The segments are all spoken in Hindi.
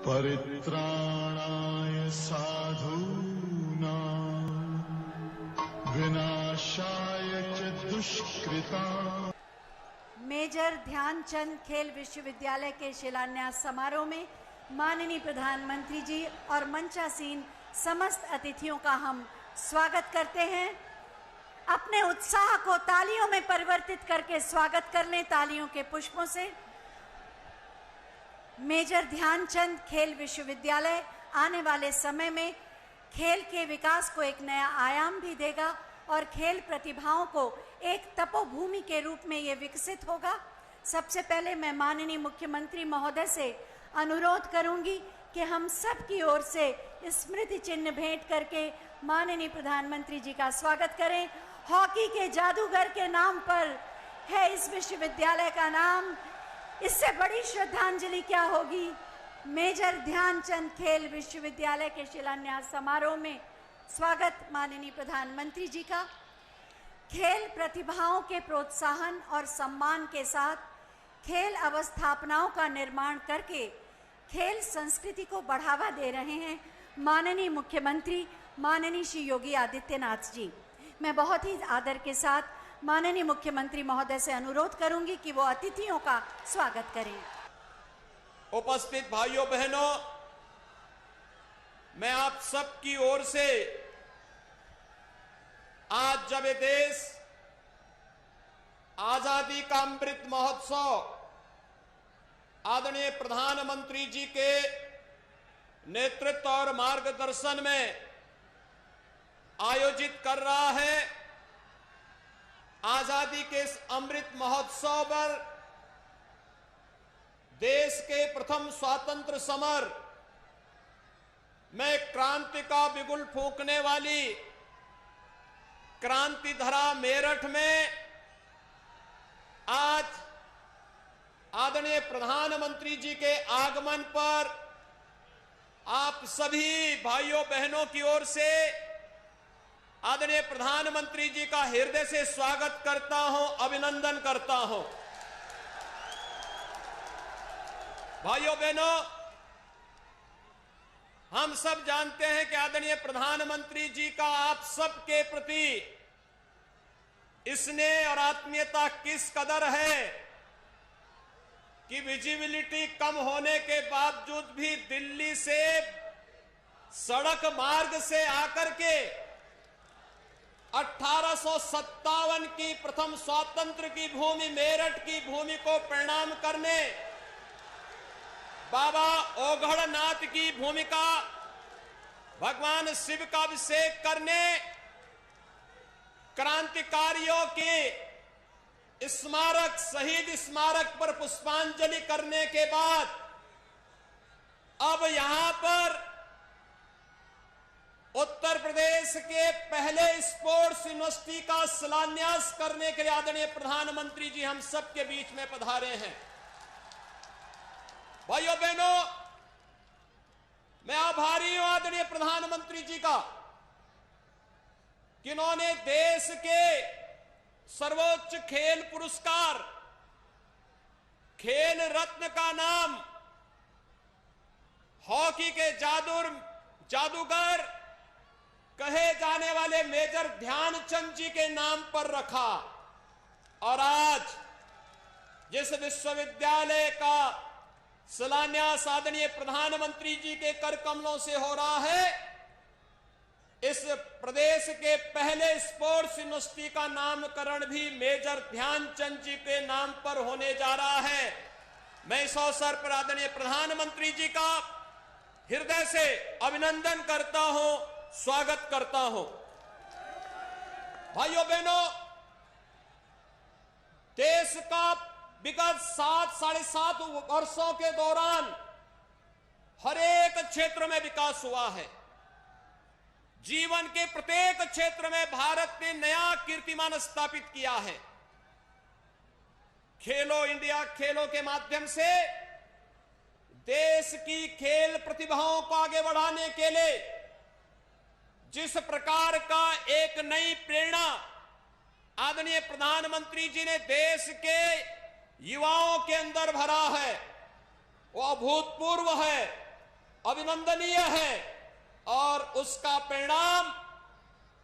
परित्राणाय साधूनां विनाशाय च दुष्कृतां। मेजर ध्यानचंद खेल विश्वविद्यालय के शिलान्यास समारोह में माननीय प्रधानमंत्री जी और मंचासीन समस्त अतिथियों का हम स्वागत करते हैं। अपने उत्साह को तालियों में परिवर्तित करके स्वागत कर लें तालियों के पुष्पों से। मेजर ध्यानचंद खेल विश्वविद्यालय आने वाले समय में खेल के विकास को एक नया आयाम भी देगा और खेल प्रतिभाओं को एक तपोभूमि के रूप में ये विकसित होगा। सबसे पहले मैं माननीय मुख्यमंत्री महोदय से अनुरोध करूंगी कि हम सब की ओर से स्मृति चिन्ह भेंट करके माननीय प्रधानमंत्री जी का स्वागत करें। हॉकी के जादूगर के नाम पर है इस विश्वविद्यालय का नाम, इससे बड़ी श्रद्धांजलि क्या होगी। मेजर ध्यानचंद खेल विश्वविद्यालय के शिलान्यास समारोह में स्वागत माननीय प्रधानमंत्री जी का। खेल प्रतिभाओं के प्रोत्साहन और सम्मान के साथ खेल अवस्थापनाओं का निर्माण करके खेल संस्कृति को बढ़ावा दे रहे हैं माननीय मुख्यमंत्री माननीय श्री योगी आदित्यनाथ जी। मैं बहुत ही आदर के साथ माननीय मुख्यमंत्री महोदय से अनुरोध करूंगी कि वो अतिथियों का स्वागत करें। उपस्थित भाइयों बहनों, मैं आप सब की ओर से आज जब ये देश आजादी का अमृत महोत्सव आदरणीय प्रधानमंत्री जी के नेतृत्व और मार्गदर्शन में आयोजित कर रहा है, आजादी के इस अमृत महोत्सव पर देश के प्रथम स्वतंत्र समर में क्रांति का बिगुल फूंकने वाली क्रांति धरा मेरठ में आज आदरणीय प्रधानमंत्री जी के आगमन पर आप सभी भाइयों बहनों की ओर से आदरणीय प्रधानमंत्री जी का हृदय से स्वागत करता हूं, अभिनंदन करता हूं। भाइयों बहनों, हम सब जानते हैं कि आदरणीय प्रधानमंत्री जी का आप सबके प्रति स्नेह और आत्मीयता किस कदर है कि विजिबिलिटी कम होने के बावजूद भी दिल्ली से सड़क मार्ग से आकर के 1857 की प्रथम स्वातंत्र की भूमि मेरठ की भूमि को प्रणाम करने, बाबा ओघड़नाथ की भूमिका भगवान शिव का अभिषेक करने, क्रांतिकारियों के स्मारक शहीद स्मारक पर पुष्पांजलि करने के बाद अब यहां पर उत्तर प्रदेश के पहले स्पोर्ट्स यूनिवर्सिटी का शिलान्यास करने के लिए आदरणीय प्रधानमंत्री जी हम सबके बीच में पधारे हैं। भाइयों बहनों, मैं आभारी हूं आदरणीय प्रधानमंत्री जी का कि उन्होंने देश के सर्वोच्च खेल पुरस्कार खेल रत्न का नाम हॉकी के जादूगर कहे जाने वाले मेजर ध्यानचंद जी के नाम पर रखा। और आज जिस विश्वविद्यालय का शिलान्यास आदरणीय प्रधानमंत्री जी के कर कमलों से हो रहा है, इस प्रदेश के पहले स्पोर्ट्स यूनिवर्सिटी का नामकरण भी मेजर ध्यानचंद जी के नाम पर होने जा रहा है। मैं इस अवसर पर आदरणीय प्रधानमंत्री जी का हृदय से अभिनंदन करता हूं, स्वागत करता हूं। भाइयों बहनों, देश का विगत 7-7.5 वर्षों के दौरान हर एक क्षेत्र में विकास हुआ है। जीवन के प्रत्येक क्षेत्र में भारत ने नया कीर्तिमान स्थापित किया है। खेलो इंडिया खेलों के माध्यम से देश की खेल प्रतिभाओं को आगे बढ़ाने के लिए जिस प्रकार का एक नई प्रेरणा आदरणीय प्रधानमंत्री जी ने देश के युवाओं के अंदर भरा है, वो अभूतपूर्व है। अभिनंदनीय है और उसका परिणाम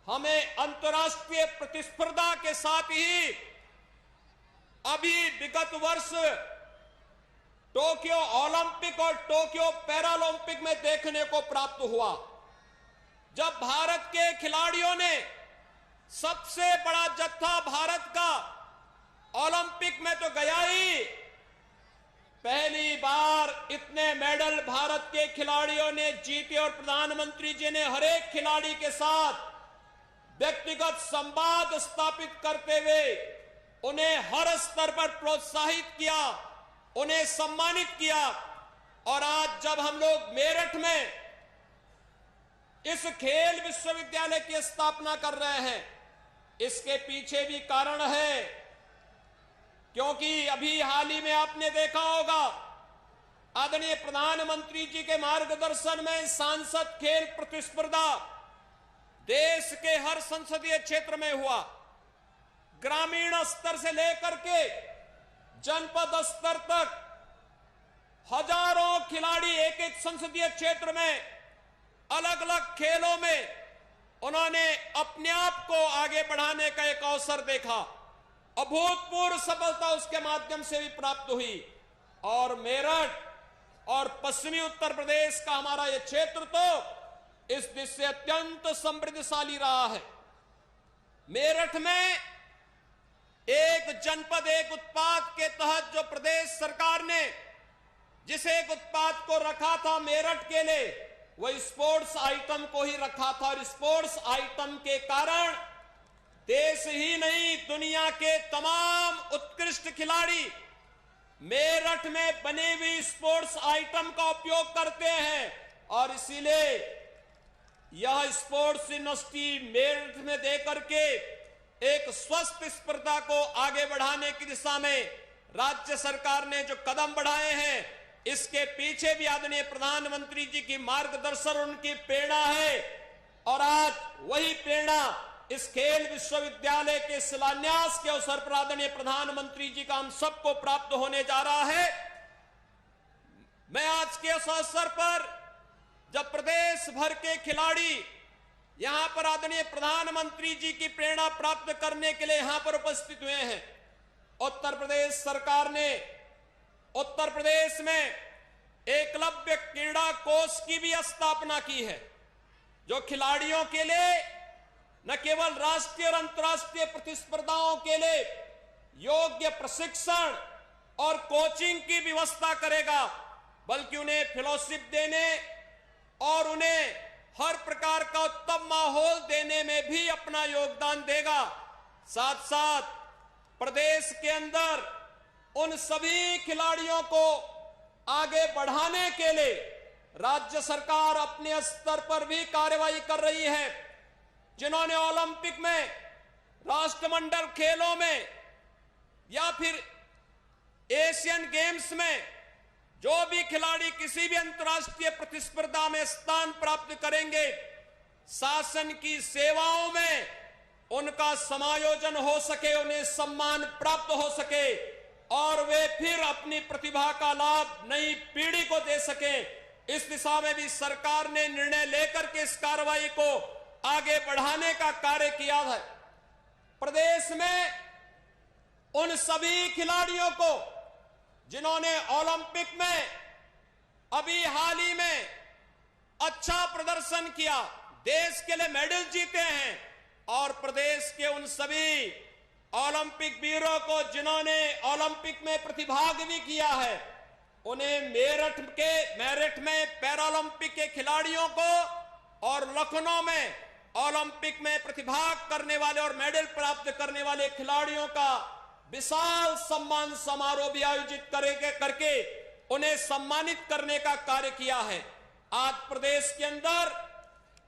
हमें अंतर्राष्ट्रीय प्रतिस्पर्धा के साथ ही अभी विगत वर्ष टोक्यो ओलंपिक और टोक्यो पैरालंपिक में देखने को प्राप्त हुआ, जब भारत के खिलाड़ियों ने सबसे बड़ा जत्था भारत का ओलंपिक में तो गया ही, पहली बार इतने मेडल भारत के खिलाड़ियों ने जीते और प्रधानमंत्री जी ने हर एक खिलाड़ी के साथ व्यक्तिगत संवाद स्थापित करते हुए उन्हें हर स्तर पर प्रोत्साहित किया, उन्हें सम्मानित किया। और आज जब हम लोग मेरठ में इस खेल विश्वविद्यालय की स्थापना कर रहे हैं, इसके पीछे भी कारण है, क्योंकि अभी हाल ही में आपने देखा होगा आदरणीय प्रधानमंत्री जी के मार्गदर्शन में सांसद खेल प्रतिस्पर्धा देश के हर संसदीय क्षेत्र में हुआ। ग्रामीण स्तर से लेकर के जनपद स्तर तक हजारों खिलाड़ी एक एक संसदीय क्षेत्र में अलग अलग खेलों में उन्होंने अपने आप को आगे बढ़ाने का एक अवसर देखा। अभूतपूर्व सफलता उसके माध्यम से भी प्राप्त हुई। और मेरठ और पश्चिमी उत्तर प्रदेश का हमारा यह क्षेत्र तो इस दिशा से अत्यंत समृद्धशाली रहा है। मेरठ में एक जनपद एक उत्पाद के तहत जो प्रदेश सरकार ने जिस एक उत्पाद को रखा था मेरठ के लिए, वह स्पोर्ट्स आइटम को ही रखा था। और स्पोर्ट्स आइटम के कारण देश ही नहीं दुनिया के तमाम उत्कृष्ट खिलाड़ी मेरठ में बनी हुई स्पोर्ट्स आइटम का उपयोग करते हैं। और इसीलिए यह स्पोर्ट्स यूनिवर्सिटी मेरठ में देकर के एक स्वस्थ स्पर्धा को आगे बढ़ाने की दिशा में राज्य सरकार ने जो कदम बढ़ाए हैं, इसके पीछे भी आदरणीय प्रधानमंत्री जी की मार्गदर्शन उनकी प्रेरणा है। और आज वही प्रेरणा इस खेल विश्वविद्यालय के शिलान्यास के अवसर पर आदरणीय प्रधानमंत्री जी का हम सबको प्राप्त होने जा रहा है। मैं आज के इस अवसर पर जब प्रदेश भर के खिलाड़ी यहां पर आदरणीय प्रधानमंत्री जी की प्रेरणा प्राप्त करने के लिए यहां पर उपस्थित हुए हैं, उत्तर प्रदेश सरकार ने उत्तर प्रदेश में एकलव्य क्रीड़ा कोष की भी स्थापना की है, जो खिलाड़ियों के लिए न केवल राष्ट्रीय और अंतर्राष्ट्रीय प्रतिस्पर्धाओं के लिए योग्य प्रशिक्षण और कोचिंग की व्यवस्था करेगा, बल्कि उन्हें फेलोशिप देने और उन्हें हर प्रकार का उत्तम माहौल देने में भी अपना योगदान देगा। साथ साथ प्रदेश के अंदर उन सभी खिलाड़ियों को आगे बढ़ाने के लिए राज्य सरकार अपने स्तर पर भी कार्रवाई कर रही है। जिन्होंने ओलंपिक में, राष्ट्रमंडल खेलों में या फिर एशियन गेम्स में जो भी खिलाड़ी किसी भी अंतर्राष्ट्रीय प्रतिस्पर्धा में स्थान प्राप्त करेंगे, शासन की सेवाओं में उनका समायोजन हो सके, उन्हें सम्मान प्राप्त हो सके और वे फिर अपनी प्रतिभा का लाभ नई पीढ़ी को दे सके। इस दिशा में भी सरकार ने निर्णय लेकर के इस कार्रवाई को आगे बढ़ाने का कार्य किया है। प्रदेश में उन सभी खिलाड़ियों को जिन्होंने ओलंपिक में अभी हाल ही में अच्छा प्रदर्शन किया, देश के लिए मेडल जीते हैं, और प्रदेश के उन सभी ओलंपिक वीरों को जिन्होंने ओलंपिक में प्रतिभाग भी किया है, उन्हें मेरठ में पैरालंपिक के खिलाड़ियों को और लखनऊ में ओलंपिक में प्रतिभाग करने वाले और मेडल प्राप्त करने वाले खिलाड़ियों का विशाल सम्मान समारोह भी आयोजित करके उन्हें सम्मानित करने का कार्य किया है। आज प्रदेश के अंदर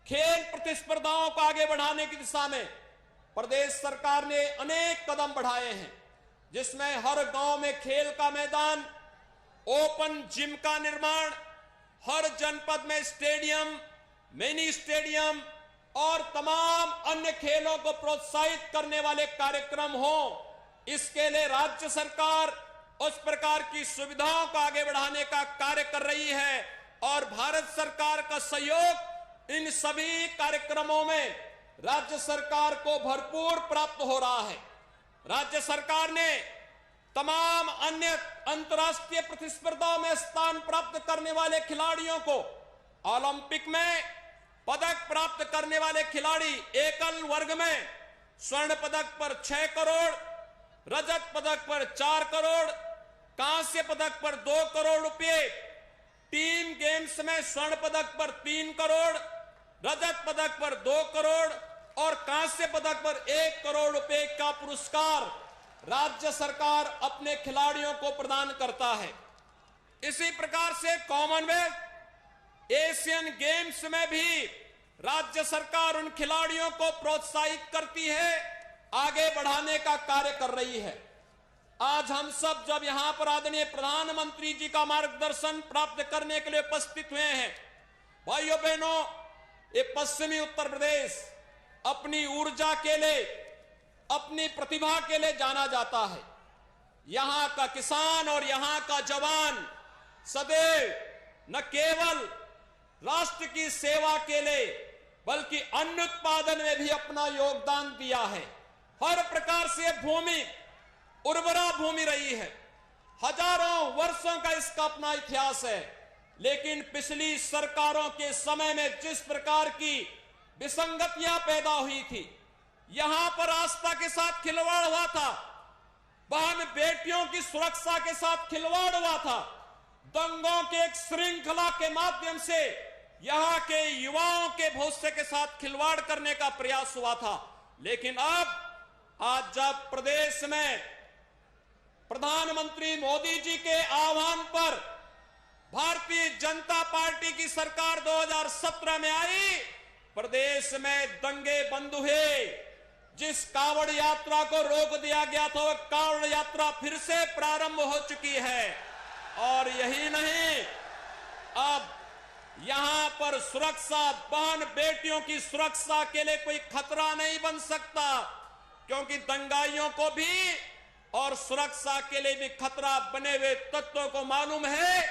खेल प्रतिस्पर्धाओं को आगे बढ़ाने की दिशा में प्रदेश सरकार ने अनेक कदम बढ़ाए हैं, जिसमें हर गांव में खेल का मैदान, ओपन जिम का निर्माण, हर जनपद में स्टेडियम, मिनी स्टेडियम और तमाम अन्य खेलों को प्रोत्साहित करने वाले कार्यक्रम हो। इसके लिए राज्य सरकार उस प्रकार की सुविधाओं को आगे बढ़ाने का कार्य कर रही है और भारत सरकार का सहयोग इन सभी कार्यक्रमों में राज्य सरकार को भरपूर प्राप्त हो रहा है। राज्य सरकार ने तमाम अन्य अंतर्राष्ट्रीय प्रतिस्पर्धाओं में स्थान प्राप्त करने वाले खिलाड़ियों को ओलंपिक में पदक प्राप्त करने वाले खिलाड़ी एकल वर्ग में स्वर्ण पदक पर 6 करोड़, रजत पदक पर 4 करोड़, कांस्य पदक पर 2 करोड़ रुपए, टीम गेम्स में स्वर्ण पदक पर 3 करोड़, रजत पदक पर 2 करोड़ और कांस्य पदक पर 1 करोड़ रुपए का पुरस्कार राज्य सरकार अपने खिलाड़ियों को प्रदान करता है। इसी प्रकार से कॉमनवेल्थ, एशियन गेम्स में भी राज्य सरकार उन खिलाड़ियों को प्रोत्साहित करती है, आगे बढ़ाने का कार्य कर रही है। आज हम सब जब यहां पर आदरणीय प्रधानमंत्री जी का मार्गदर्शन प्राप्त करने के लिए उपस्थित हुए हैं, भाइयों बहनों, ये पश्चिमी उत्तर प्रदेश अपनी ऊर्जा के लिए, अपनी प्रतिभा के लिए जाना जाता है। यहां का किसान और यहां का जवान सदैव न केवल राष्ट्र की सेवा के लिए बल्कि अन्न उत्पादन में भी अपना योगदान दिया है। हर प्रकार से भूमि उर्वरा भूमि रही है, हजारों वर्षों का इसका अपना इतिहास है। लेकिन पिछली सरकारों के समय में जिस प्रकार की विसंगतियां पैदा हुई थी, यहां पर आस्था के साथ खिलवाड़ हुआ था, बहन बेटियों की सुरक्षा के साथ खिलवाड़ हुआ था, दंगों के एक श्रृंखला के माध्यम से यहां के युवाओं के भविष्य के साथ खिलवाड़ करने का प्रयास हुआ था। लेकिन अब आज जब प्रदेश में प्रधानमंत्री मोदी जी के आह्वान पर भारतीय जनता पार्टी की सरकार 2017 में आई, प्रदेश में दंगे बंद हुए। जिस कांवड़ यात्रा को रोक दिया गया था, वह कांवड़ यात्रा फिर से प्रारंभ हो चुकी है। और यही नहीं, अब यहां पर सुरक्षा, बहन बेटियों की सुरक्षा के लिए कोई खतरा नहीं बन सकता, क्योंकि दंगाइयों को भी और सुरक्षा के लिए भी खतरा बने हुए तत्वों को मालूम है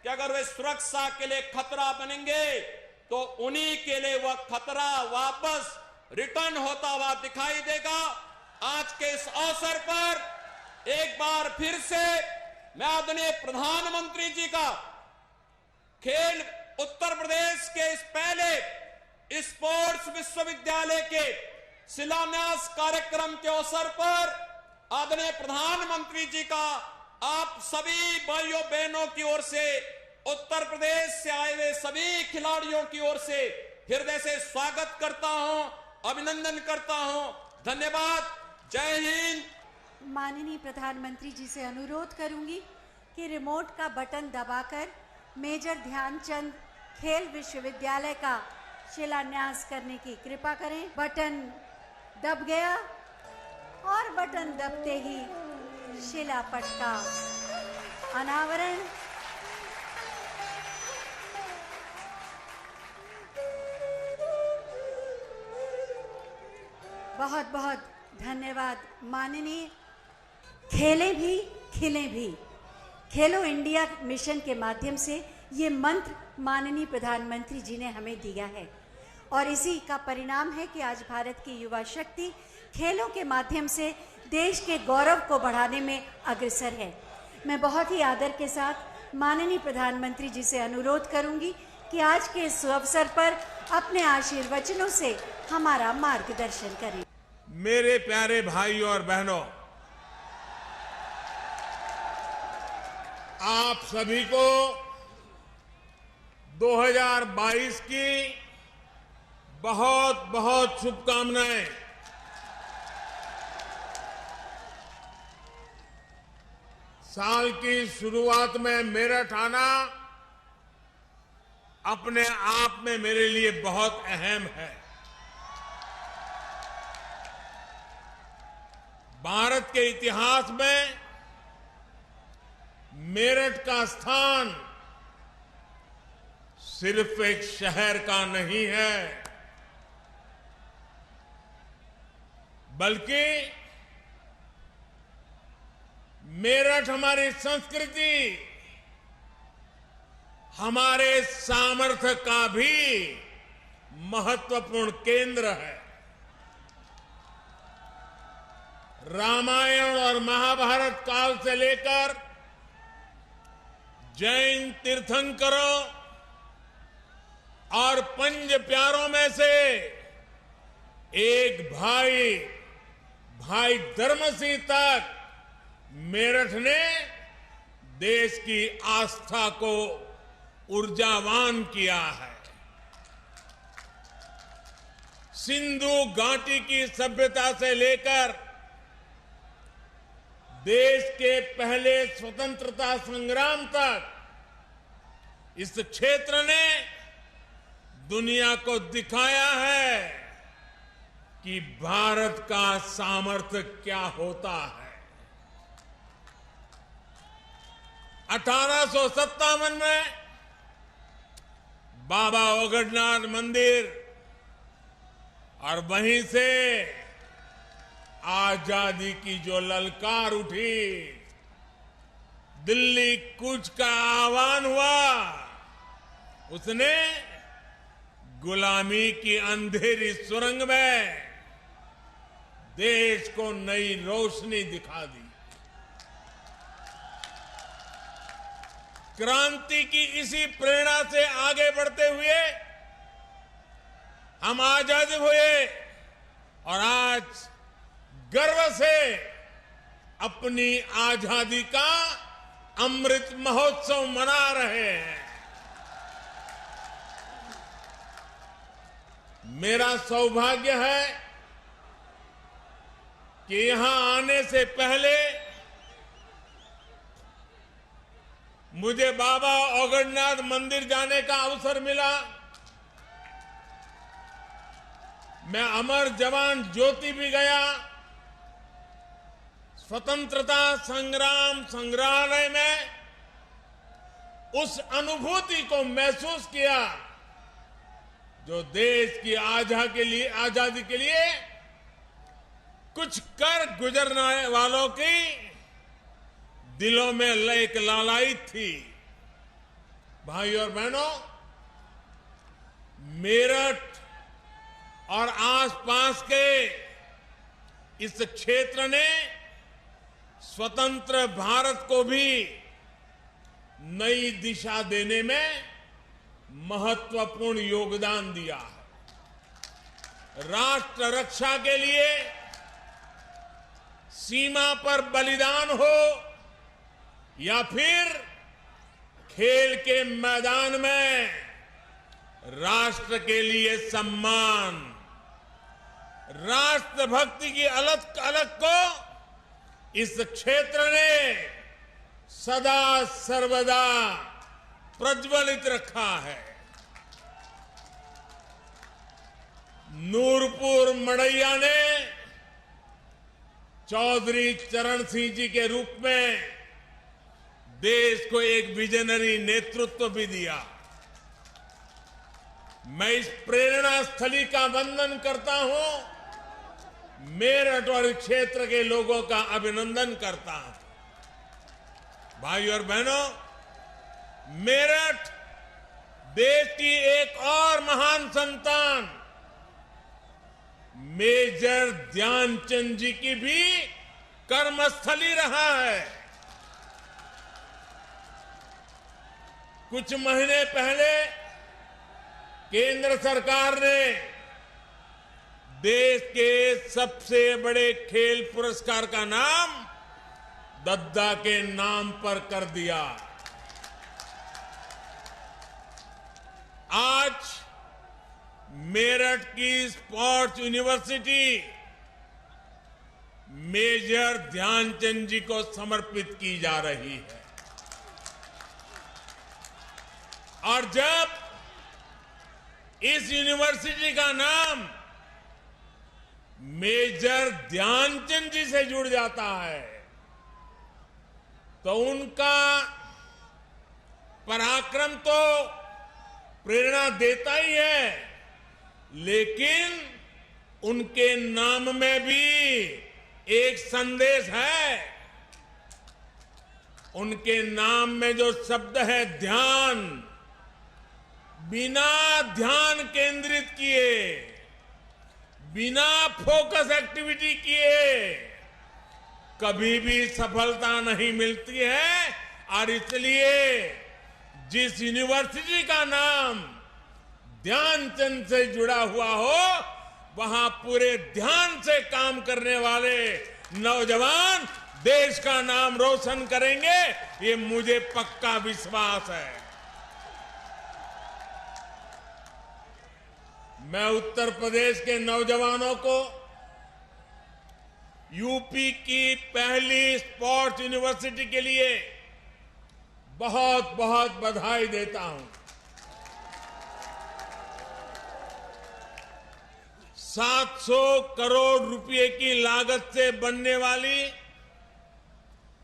कि अगर वे सुरक्षा के लिए खतरा बनेंगे तो उन्हीं के लिए वह खतरा वापस रिटर्न होता हुआ दिखाई देगा। आज के इस अवसर पर एक बार फिर से मैं आदरणीय प्रधानमंत्री जी का खेल उत्तर प्रदेश के इस पहले स्पोर्ट्स विश्वविद्यालय के शिलान्यास कार्यक्रम के अवसर पर आदरणीय प्रधानमंत्री जी का आप सभी भाइयों बहनों की ओर से, उत्तर प्रदेश से आए हुए सभी खिलाड़ियों की ओर से हृदय से स्वागत करता हूं, अभिनंदन करता हूं। धन्यवाद। जय हिंद। माननीय प्रधानमंत्री जी से अनुरोध करूंगी कि रिमोट का बटन दबाकर मेजर ध्यानचंद खेल विश्वविद्यालय का शिलान्यास करने की कृपा करें। बटन दब गया और बटन दबते ही शिलापट का अनावरण। बहुत बहुत धन्यवाद। माननीय खेलें भी खिलें भी, खेलो इंडिया मिशन के माध्यम से ये मंत्र माननीय प्रधानमंत्री जी ने हमें दिया है और इसी का परिणाम है कि आज भारत की युवा शक्ति खेलों के माध्यम से देश के गौरव को बढ़ाने में अग्रसर है। मैं बहुत ही आदर के साथ माननीय प्रधानमंत्री जी से अनुरोध करूंगी कि आज के इस अवसर पर अपने आशीर्वचनों से हमारा मार्गदर्शन करें। मेरे प्यारे भाइयों और बहनों, आप सभी को 2022 की बहुत बहुत शुभकामनाएं। साल की शुरुआत में मेरठ आना अपने आप में मेरे लिए बहुत अहम है। भारत के इतिहास में मेरठ का स्थान सिर्फ एक शहर का नहीं है, बल्कि मेरठ हमारी संस्कृति, हमारे सामर्थ्य का भी महत्वपूर्ण केंद्र है। रामायण और महाभारत काल से लेकर जैन तीर्थंकरों और पंच प्यारों में से एक भाई धर्म सिंह तक मेरठ ने देश की आस्था को ऊर्जावान किया है। सिंधु घाटी की सभ्यता से लेकर देश के पहले स्वतंत्रता संग्राम तक इस क्षेत्र ने दुनिया को दिखाया है कि भारत का सामर्थ्य क्या होता है। 1857 में बाबा ओगडनाथ मंदिर और वहीं से आजादी की जो ललकार उठी, दिल्ली कूच का आह्वान हुआ, उसने गुलामी की अंधेरी सुरंग में देश को नई रोशनी दिखा दी। क्रांति की इसी प्रेरणा से आगे बढ़ते हुए हम आजाद हुए और आज गर्व से अपनी आजादी का अमृत महोत्सव मना रहे हैं। मेरा सौभाग्य है कि यहां आने से पहले मुझे बाबा ओगडनाथ मंदिर जाने का अवसर मिला। मैं अमर जवान ज्योति भी गया, स्वतंत्रता संग्राम संग्रहालय में उस अनुभूति को महसूस किया जो देश की आजादी के लिए कुछ कर गुजरने वालों की दिलों में एक लालायित थी। भाई और बहनों, मेरठ और आसपास के इस क्षेत्र ने स्वतंत्र भारत को भी नई दिशा देने में महत्वपूर्ण योगदान दिया है। राष्ट्र रक्षा के लिए सीमा पर बलिदान हो या फिर खेल के मैदान में राष्ट्र के लिए सम्मान, राष्ट्रभक्ति की अलख को इस क्षेत्र ने सदा सर्वदा प्रज्वलित रखा है। नूरपुर मड़ैया ने चौधरी चरण सिंह जी के रूप में देश को एक विजनरी नेतृत्व भी दिया। मैं इस प्रेरणा स्थली का वंदन करता हूं, मेरठ और क्षेत्र के लोगों का अभिनंदन करता हूं। भाई और बहनों, मेरठ देश की एक और महान संतान मेजर ध्यानचंद जी की भी कर्मस्थली रहा है। कुछ महीने पहले केंद्र सरकार ने देश के सबसे बड़े खेल पुरस्कार का नाम दद्दा के नाम पर कर दिया। आज मेरठ की स्पोर्ट्स यूनिवर्सिटी मेजर ध्यानचंद जी को समर्पित की जा रही है। और जब इस यूनिवर्सिटी का नाम मेजर ध्यानचंद जी से जुड़ जाता है तो उनका पराक्रम तो प्रेरणा देता ही है, लेकिन उनके नाम में भी एक संदेश है। उनके नाम में जो शब्द है ध्यान, बिना ध्यान केंद्रित किए, बिना फोकस एक्टिविटी किए कभी भी सफलता नहीं मिलती है। और इसलिए जिस यूनिवर्सिटी का नाम ध्यानचंद से जुड़ा हुआ हो, वहां पूरे ध्यान से काम करने वाले नौजवान देश का नाम रोशन करेंगे, ये मुझे पक्का विश्वास है। मैं उत्तर प्रदेश के नौजवानों को यूपी की पहली स्पोर्ट्स यूनिवर्सिटी के लिए बहुत बहुत बधाई देता हूं। 700 करोड़ रुपए की लागत से बनने वाली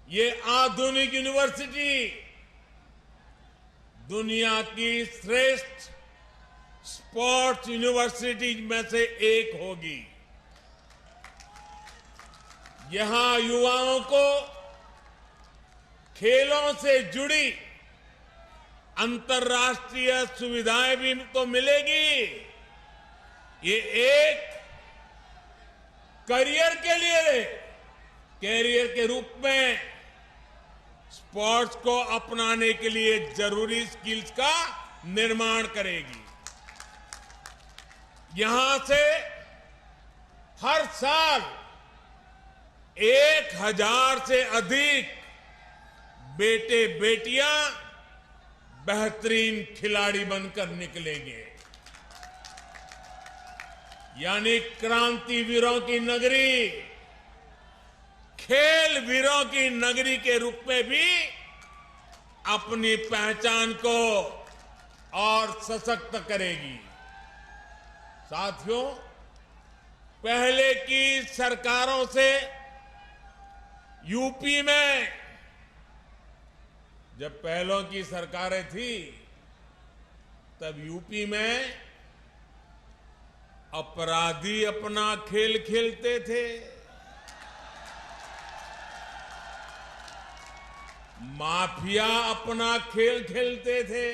ये आधुनिक यूनिवर्सिटी दुनिया की श्रेष्ठ स्पोर्ट्स यूनिवर्सिटी में से एक होगी। यहां युवाओं को खेलों से जुड़ी अंतर्राष्ट्रीय सुविधाएं भी तो मिलेगी। ये एक करियर के रूप में स्पोर्ट्स को अपनाने के लिए जरूरी स्किल्स का निर्माण करेगी। यहां से हर साल 1000 से अधिक बेटे बेटियां बेहतरीन खिलाड़ी बनकर निकलेंगे। यानी क्रांति वीरों की नगरी, खेल वीरों की नगरी के रूप में भी अपनी पहचान को और सशक्त करेगी। साथियों, पहले की सरकारों से यूपी में, जब पहलों की सरकारें थी तब यूपी में अपराधी अपना खेल खेलते थे, माफिया अपना खेल खेलते थे।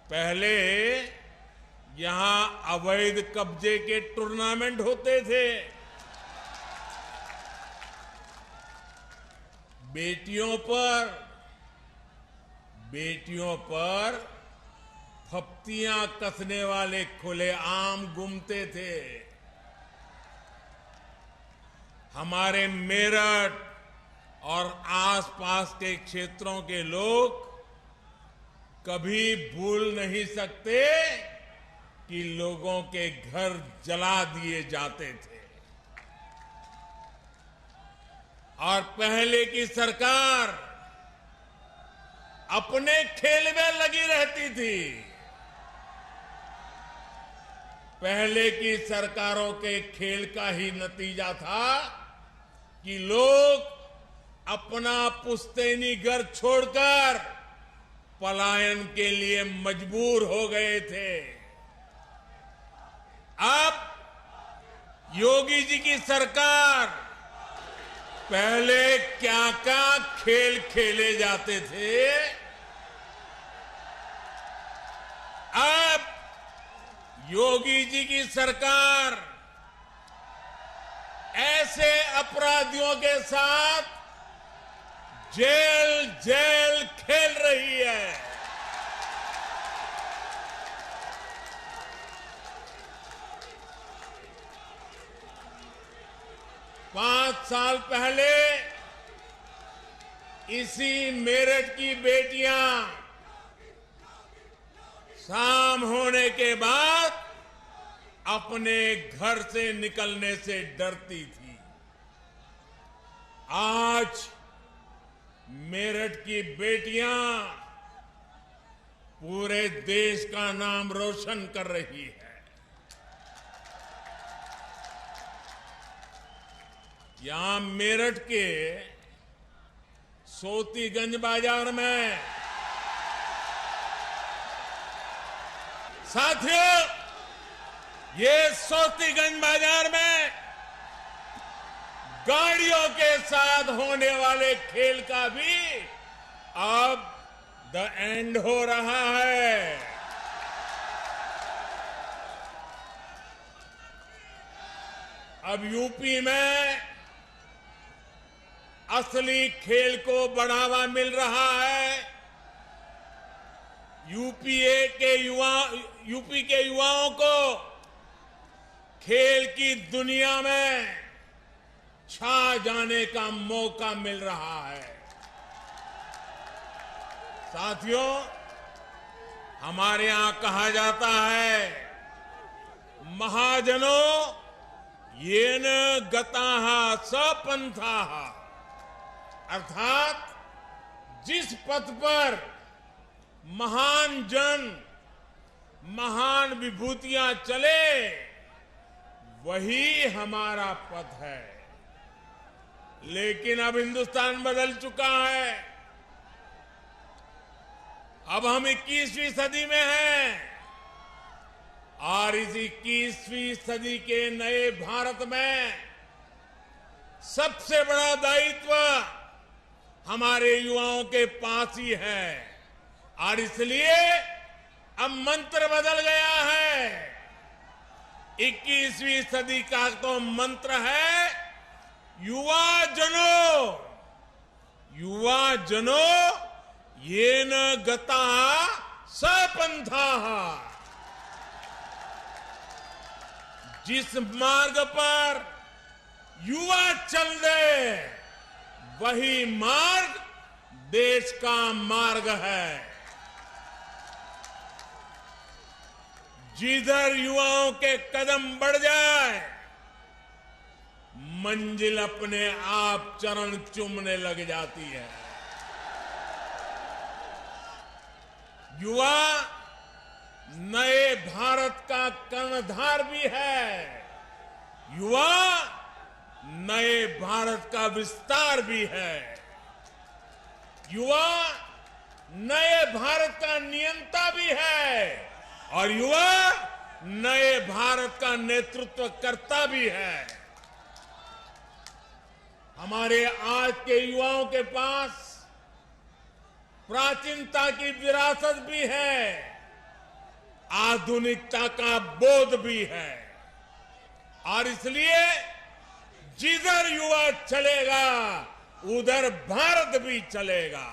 पहले यहां अवैध कब्जे के टूर्नामेंट होते थे। बेटियों पर फप्तियां कसने वाले खुलेआम घूमते थे। हमारे मेरठ और आसपास के क्षेत्रों के लोग कभी भूल नहीं सकते कि लोगों के घर जला दिए जाते थे। और पहले की सरकार अपने खेल में लगी रहती थी। पहले की सरकारों के खेल का ही नतीजा था कि लोग अपना पुश्तैनी घर छोड़कर पलायन के लिए मजबूर हो गए थे। अब योगी जी की सरकार, पहले क्या क्या खेल खेले जाते थे, अब योगी जी की सरकार ऐसे अपराधियों के साथ जेल जेल खेल रही है। पांच साल पहले इसी मेरठ की बेटियां शाम होने के बाद अपने घर से निकलने से डरती थी। आज मेरठ की बेटियां पूरे देश का नाम रोशन कर रही है। यहां मेरठ के सोतीगंज बाजार में, साथियों, ये सोतीगंज बाजार में गाड़ियों के साथ होने वाले खेल का भी अब द एंड हो रहा है। अब यूपी में असली खेल को बढ़ावा मिल रहा है। यूपी के युवाओं को खेल की दुनिया में छा जाने का मौका मिल रहा है। साथियों, हमारे यहां कहा जाता है, महाजनों येन गताः सपन्थाः, अर्थात जिस पथ पर महान जन, महान विभूतियां चले, वही हमारा पथ है। लेकिन अब हिंदुस्तान बदल चुका है। अब हम 21वीं सदी में हैं और इस 21वीं सदी के नए भारत में सबसे बड़ा दायित्व हमारे युवाओं के पास ही है। और इसलिए अब मंत्र बदल गया है। 21वीं सदी का तो मंत्र है, युवा जनों येन गताः सपन्थाः। जिस मार्ग पर युवा चल दे, वही मार्ग देश का मार्ग है। जिधर युवाओं के कदम बढ़ जाए, मंजिल अपने आप चरण चूमने लग जाती है। युवा नए भारत का कर्णधार भी है। युवा नए भारत का विस्तार भी है। युवा नए भारत का नियंता भी है और युवा नए भारत का नेतृत्व करता भी है। हमारे आज के युवाओं के पास प्राचीनता की विरासत भी है, आधुनिकता का बोध भी है। और इसलिए जिधर युवा चलेगा, उधर भारत भी चलेगा।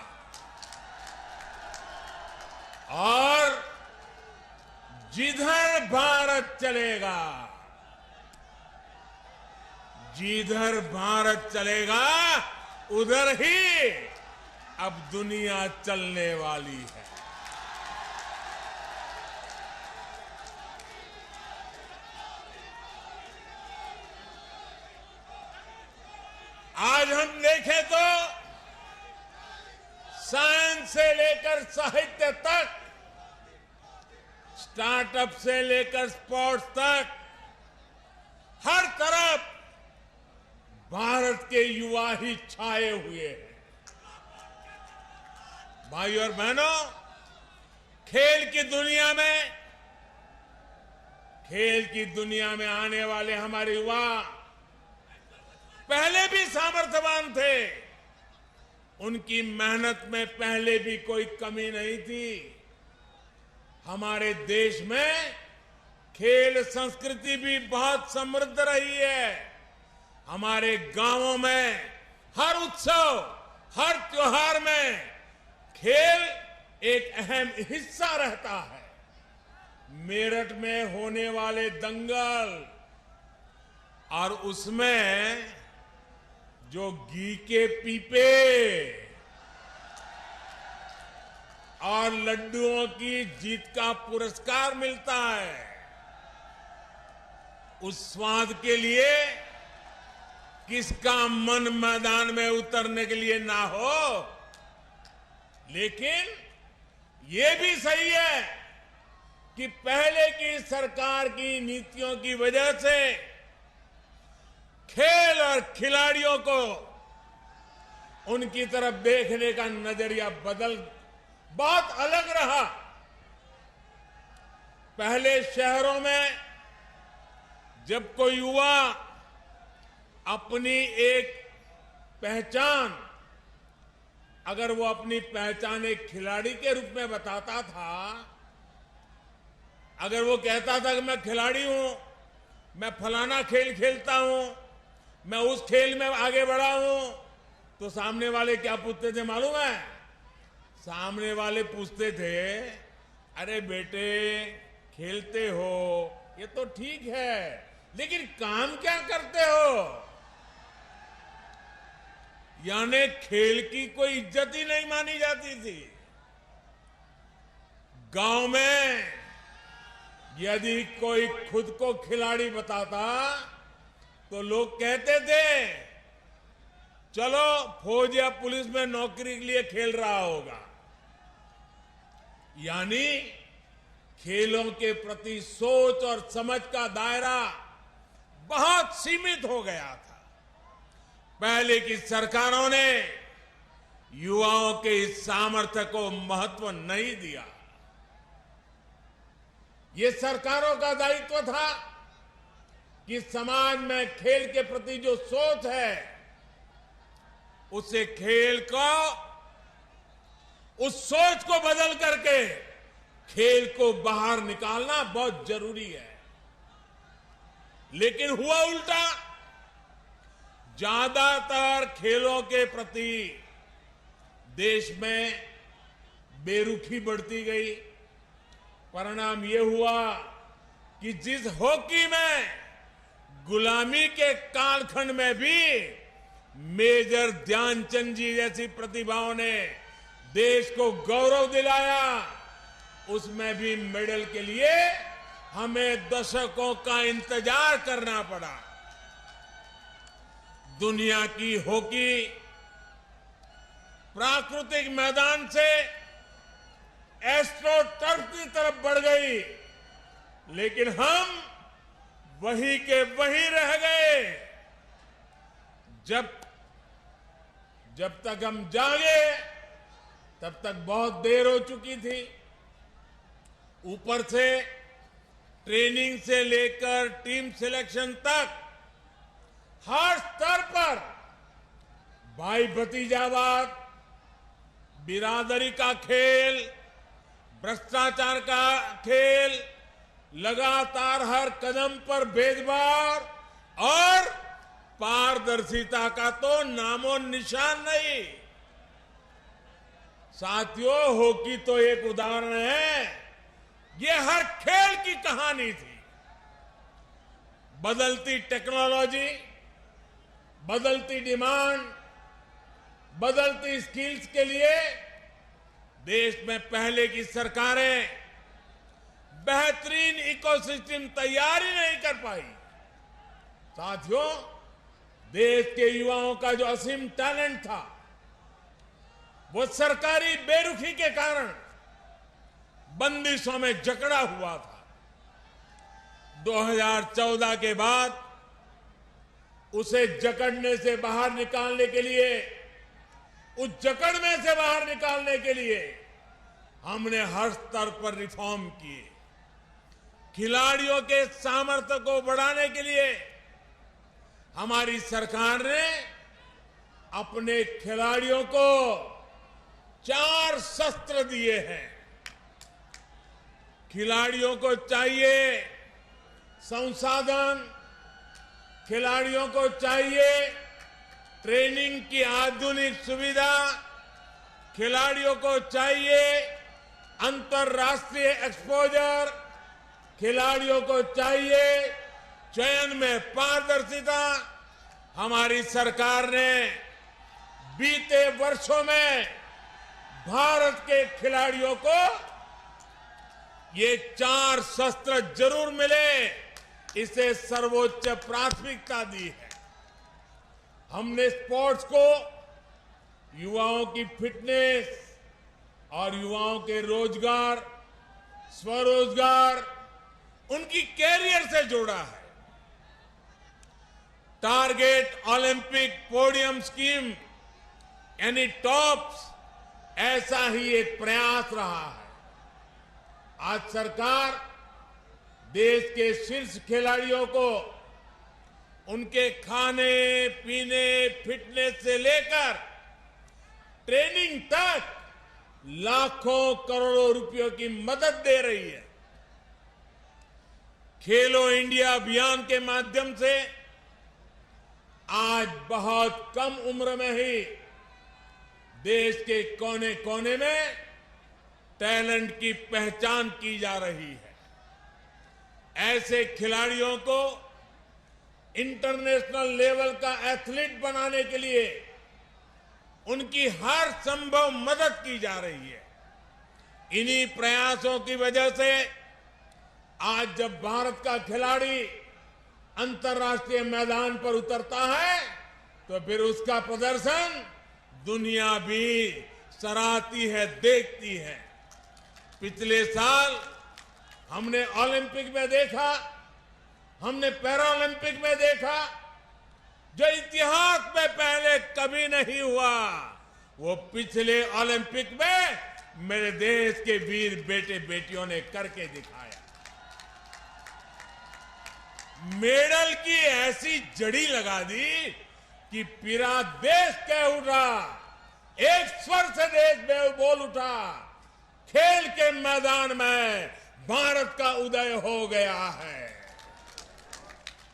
और जिधर भारत चलेगा, जिधर भारत चलेगा, उधर ही अब दुनिया चलने वाली है। आज हम देखें तो साइंस से लेकर साहित्य तक, स्टार्टअप से लेकर स्पोर्ट्स तक, हर तरफ भारत के युवा ही छाए हुए हैं। भाइयों और बहनों, खेल की दुनिया में आने वाले हमारे युवा पहले भी सामर्थ्यवान थे। उनकी मेहनत में पहले भी कोई कमी नहीं थी। हमारे देश में खेल संस्कृति भी बहुत समृद्ध रही है। हमारे गांवों में हर उत्सव, हर त्योहार में खेल एक अहम हिस्सा रहता है। मेरठ में होने वाले दंगल और उसमें जो घी के पीपे और लड्डुओं की जीत का पुरस्कार मिलता है, उस स्वाद के लिए किसका मन मैदान में उतरने के लिए ना हो। लेकिन ये भी सही है कि पहले की सरकार की नीतियों की वजह से खेल और खिलाड़ियों को उनकी तरफ देखने का नजरिया बहुत अलग रहा। पहले शहरों में जब कोई युवा अपनी एक पहचान अगर वो अपनी पहचान एक खिलाड़ी के रूप में बताता था, अगर वो कहता था कि मैं खिलाड़ी हूं, मैं फलाना खेल खेलता हूं, मैं उस खेल में आगे बढ़ा हूं, तो सामने वाले क्या पूछते थे मालूम है? सामने वाले पूछते थे, अरे बेटे खेलते हो ये तो ठीक है, लेकिन काम क्या करते हो? यानी खेल की कोई इज्जत ही नहीं मानी जाती थी। गांव में यदि कोई खुद को खिलाड़ी बताता तो लोग कहते थे, चलो फौज या पुलिस में नौकरी के लिए खेल रहा होगा। यानी खेलों के प्रति सोच और समझ का दायरा बहुत सीमित हो गया था। पहले की सरकारों ने युवाओं के इस सामर्थ्य को महत्व नहीं दिया। ये सरकारों का दायित्व था कि समाज में खेल के प्रति जो सोच है, उसे खेल को, उस सोच को बदल करके खेल को बाहर निकालना बहुत जरूरी है। लेकिन हुआ उल्टा, ज्यादातर खेलों के प्रति देश में बेरुखी बढ़ती गई। परिणाम यह हुआ कि जिस हॉकी में गुलामी के कालखंड में भी मेजर ध्यानचंद जी जैसी प्रतिभाओं ने देश को गौरव दिलाया, उसमें भी मेडल के लिए हमें दशकों का इंतजार करना पड़ा। दुनिया की हॉकी प्राकृतिक मैदान से एस्ट्रो टर्फ की तरफ बढ़ गई, लेकिन हम वही के वही रह गए। जब तक हम जागे तब तक बहुत देर हो चुकी थी। ऊपर से ट्रेनिंग से लेकर टीम सिलेक्शन तक हर स्तर पर भाई भतीजावाद, बिरादरी का खेल, भ्रष्टाचार का खेल, लगातार हर कदम पर भेदभाव और पारदर्शिता का तो नामो निशान नहीं। साथियों, हॉकी तो एक उदाहरण है, ये हर खेल की कहानी थी। बदलती टेक्नोलॉजी, बदलती डिमांड, बदलती स्किल्स के लिए देश में पहले की सरकारें बेहतरीन इकोसिस्टम तैयार ही नहीं कर पाई। साथियों, देश के युवाओं का जो असीम टैलेंट था, वो सरकारी बेरुखी के कारण बंदिशों में जकड़ा हुआ था। 2014 के बाद उसे जकड़ने से बाहर निकालने के लिए, उस जकड़ में से बाहर निकालने के लिए हमने हर स्तर पर रिफॉर्म किए। खिलाड़ियों के सामर्थ्य को बढ़ाने के लिए हमारी सरकार ने अपने खिलाड़ियों को 4 शस्त्र दिए हैं। खिलाड़ियों को चाहिए संसाधन, खिलाड़ियों को चाहिए ट्रेनिंग की आधुनिक सुविधा, खिलाड़ियों को चाहिए अंतर्राष्ट्रीय एक्सपोजर, खिलाड़ियों को चाहिए चयन में पारदर्शिता। हमारी सरकार ने बीते वर्षों में भारत के खिलाड़ियों को ये 4 शस्त्र जरूर मिले, इसे सर्वोच्च प्राथमिकता दी है। हमने स्पोर्ट्स को युवाओं की फिटनेस और युवाओं के रोजगार, स्वरोजगार, उनकी कैरियर से जोड़ा है। टारगेट ओलंपिक पोडियम स्कीम यानी टॉप्स, ऐसा ही एक प्रयास रहा है। आज सरकार देश के शीर्ष खिलाड़ियों को उनके खाने पीने, फिटनेस से लेकर ट्रेनिंग तक लाखों करोड़ों रुपयों की मदद दे रही है। खेलो इंडिया अभियान के माध्यम से आज बहुत कम उम्र में ही देश के कोने कोने में टैलेंट की पहचान की जा रही है। ऐसे खिलाड़ियों को इंटरनेशनल लेवल का एथलीट बनाने के लिए उनकी हर संभव मदद की जा रही है। इन्हीं प्रयासों की वजह से आज जब भारत का खिलाड़ी अंतर्राष्ट्रीय मैदान पर उतरता है तो फिर उसका प्रदर्शन दुनिया भी सराहती है, देखती है। पिछले साल हमने ओलंपिक में देखा, हमने पैरा ओलंपिक में देखा, जो इतिहास में पहले कभी नहीं हुआ, वो पिछले ओलंपिक में मेरे देश के वीर बेटे बेटियों ने करके दिखाया। मेडल की ऐसी जड़ी लगा दी कि पूरा देश कह उठा, एक स्वर से देश में बोल उठा, खेल के मैदान में भारत का उदय हो गया है।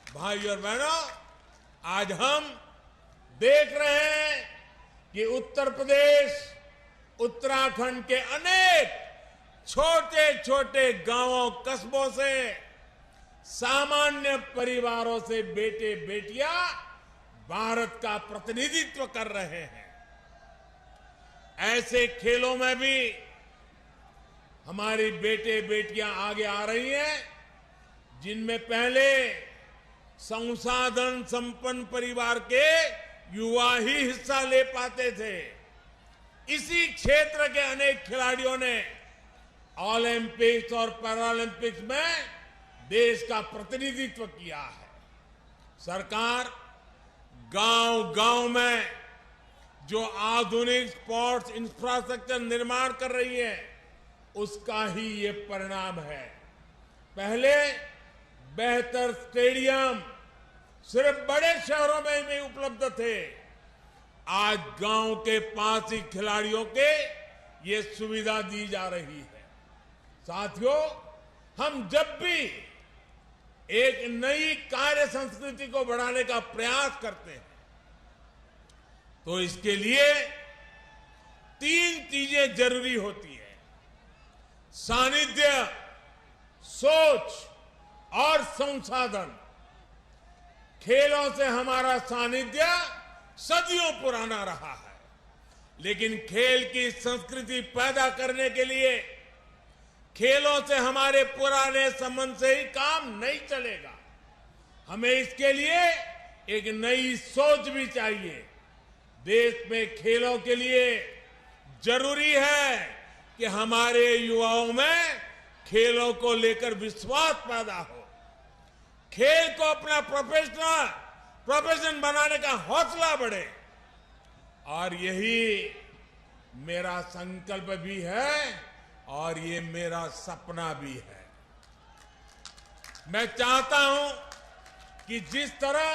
भाई और बहनों, आज हम देख रहे हैं कि उत्तर प्रदेश, उत्तराखंड के अनेक छोटे छोटे गांवों, कस्बों से, सामान्य परिवारों से बेटे बेटियां भारत का प्रतिनिधित्व कर रहे हैं। ऐसे खेलों में भी हमारी बेटे बेटियां आगे आ रही हैं, जिनमें पहले संसाधन संपन्न परिवार के युवा ही हिस्सा ले पाते थे। इसी क्षेत्र के अनेक खिलाड़ियों ने ओलंपिक्स और पैरालंपिक्स में देश का प्रतिनिधित्व किया है। सरकार गांव-गांव में जो आधुनिक स्पोर्ट्स इंफ्रास्ट्रक्चर निर्माण कर रही है, उसका ही ये परिणाम है। पहले बेहतर स्टेडियम सिर्फ बड़े शहरों में ही उपलब्ध थे, आज गांव के पास ही खिलाड़ियों के ये सुविधा दी जा रही है। साथियों, हम जब भी एक नई कार्य संस्कृति को बढ़ाने का प्रयास करते हैं तो इसके लिए 3 चीजें जरूरी होती है: सानिध्य, सोच और संसाधन। खेलों से हमारा सानिध्य सदियों पुराना रहा है, लेकिन खेल की संस्कृति पैदा करने के लिए खेलों से हमारे पुराने संबंध से ही काम नहीं चलेगा। हमें इसके लिए एक नई सोच भी चाहिए। देश में खेलों के लिए जरूरी है कि हमारे युवाओं में खेलों को लेकर विश्वास पैदा हो, खेल को अपना प्रोफेशन बनाने का हौसला बढ़े। और यही मेरा संकल्प भी है और ये मेरा सपना भी है। मैं चाहता हूं कि जिस तरह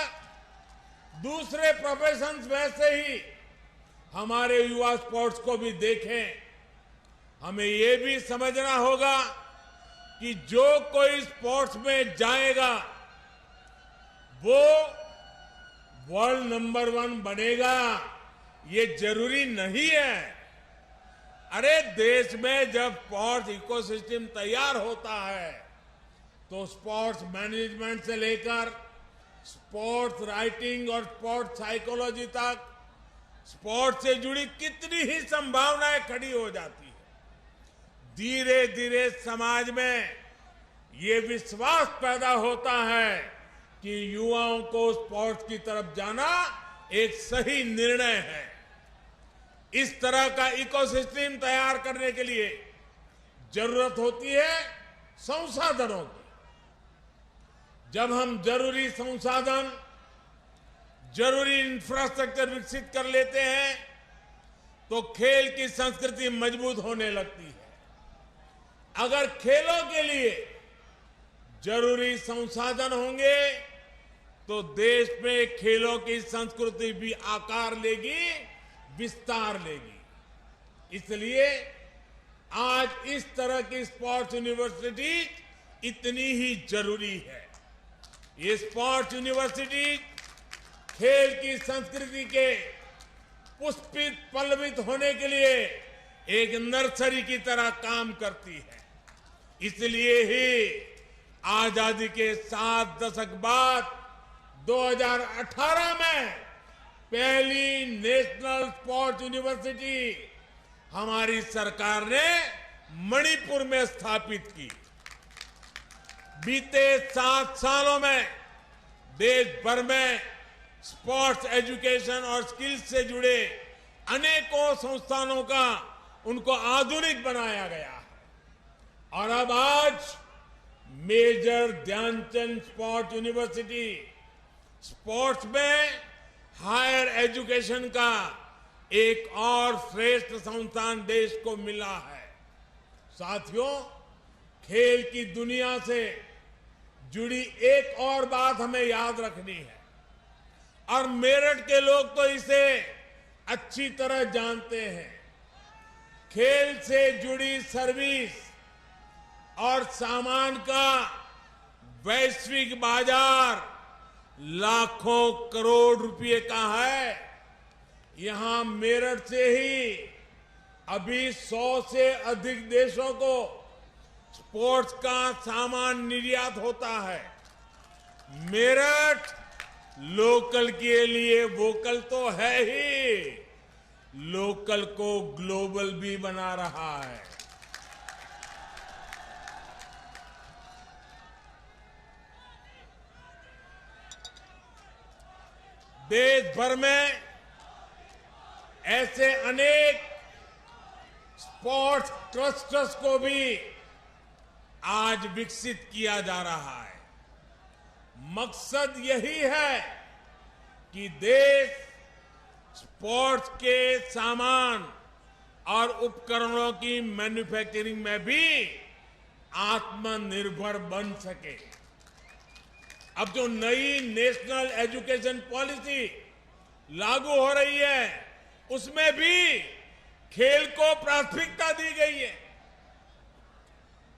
दूसरे प्रोफेशंस में से ही हमारे युवा स्पोर्ट्स को भी देखें, हमें ये भी समझना होगा कि जो कोई स्पोर्ट्स में जाएगा वो वर्ल्ड नंबर 1 बनेगा, ये जरूरी नहीं है। अरे देश में जब स्पोर्ट्स इकोसिस्टम तैयार होता है तो स्पोर्ट्स मैनेजमेंट से लेकर स्पोर्ट्स राइटिंग और स्पोर्ट्स साइकोलॉजी तक स्पोर्ट्स से जुड़ी कितनी ही संभावनाएं खड़ी हो जाती है। धीरे धीरे समाज में ये विश्वास पैदा होता है कि युवाओं को स्पोर्ट्स की तरफ जाना एक सही निर्णय है। इस तरह का इकोसिस्टम तैयार करने के लिए जरूरत होती है संसाधनों की। जब हम जरूरी संसाधन, जरूरी इंफ्रास्ट्रक्चर विकसित कर लेते हैं तो खेल की संस्कृति मजबूत होने लगती है। अगर खेलों के लिए जरूरी संसाधन होंगे तो देश में खेलों की संस्कृति भी आकार लेगी, विस्तार लेगी। इसलिए आज इस तरह की स्पोर्ट्स यूनिवर्सिटी इतनी ही जरूरी है। ये स्पोर्ट्स यूनिवर्सिटी खेल की संस्कृति के पुष्पित पल्लवित होने के लिए एक नर्सरी की तरह काम करती है। इसलिए ही आजादी के 7 दशक बाद 2018 में पहली नेशनल स्पोर्ट्स यूनिवर्सिटी हमारी सरकार ने मणिपुर में स्थापित की। बीते 7 सालों में देश भर में स्पोर्ट्स एजुकेशन और स्किल्स से जुड़े अनेकों संस्थानों का उनको आधुनिक बनाया गया है और अब आज major Dhyanchand sports university sports में हायर एजुकेशन का एक और श्रेष्ठ संस्थान देश को मिला है। साथियों, खेल की दुनिया से जुड़ी एक और बात हमें याद रखनी है और मेरठ के लोग तो इसे अच्छी तरह जानते हैं। खेल से जुड़ी सर्विस और सामान का वैश्विक बाजार लाखों करोड़ रुपए का है। यहां मेरठ से ही अभी 100 से अधिक देशों को स्पोर्ट्स का सामान निर्यात होता है। मेरठ लोकल के लिए वोकल तो है ही, लोकल को ग्लोबल भी बना रहा है। देश भर में ऐसे अनेक स्पोर्ट्स क्लस्टर्स को भी आज विकसित किया जा रहा है। मकसद यही है कि देश स्पोर्ट्स के सामान और उपकरणों की मैन्युफैक्चरिंग में भी आत्मनिर्भर बन सके। अब जो नई नेशनल एजुकेशन पॉलिसी लागू हो रही है उसमें भी खेल को प्राथमिकता दी गई है।